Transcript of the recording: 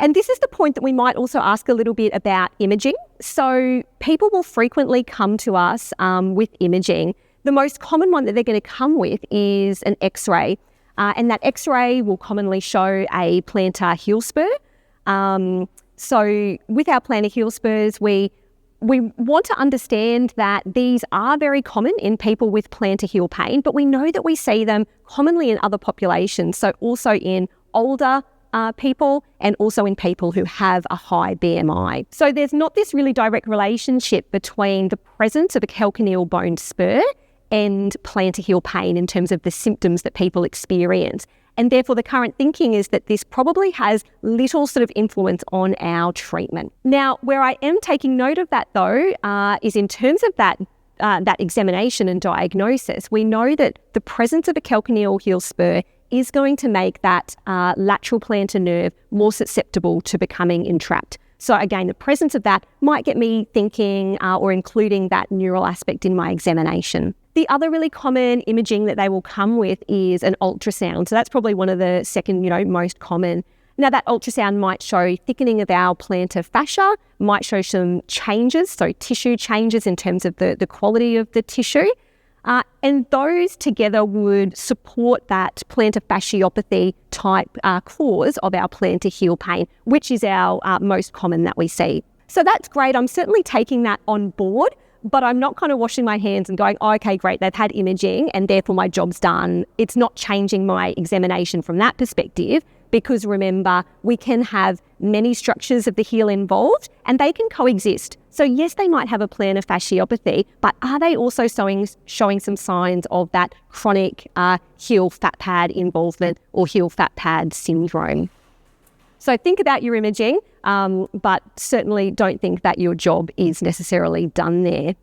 And this is the point that we might also ask a little bit about imaging. So people will frequently come to us with imaging. The most common one that they're going to come with is an X-ray. And that X-ray will commonly show a plantar heel spur. So with our plantar heel spurs, we want to understand that these are very common in people with plantar heel pain, but we know that we see them commonly in other populations. So also in older people and also in people who have a high BMI. So there's not this really direct relationship between the presence of a calcaneal bone spur and plantar heel pain in terms of the symptoms that people experience. And therefore the current thinking is that this probably has little sort of influence on our treatment. Now, where I am taking note of that though, is in terms of that examination and diagnosis, we know that the presence of a calcaneal heel spur is going to make that lateral plantar nerve more susceptible to becoming entrapped. So again, the presence of that might get me thinking or including that neural aspect in my examination. The other really common imaging that they will come with is an ultrasound. So that's probably one of the second, most common. Now that ultrasound might show thickening of our plantar fascia, might show some changes, so tissue changes in terms of the quality of the tissue. And those together would support that plantar fasciopathy type cause of our plantar heel pain, which is our most common that we see. So that's great. I'm certainly taking that on board, but I'm not kind of washing my hands and going, oh, okay, great, they've had imaging and therefore my job's done. It's not changing my examination from that perspective, because remember, we can have many structures of the heel involved and they can coexist. So yes, they might have a plantar fasciopathy, but are they also showing some signs of that chronic heel fat pad involvement or heel fat pad syndrome? So think about your imaging, but certainly don't think that your job is necessarily done there.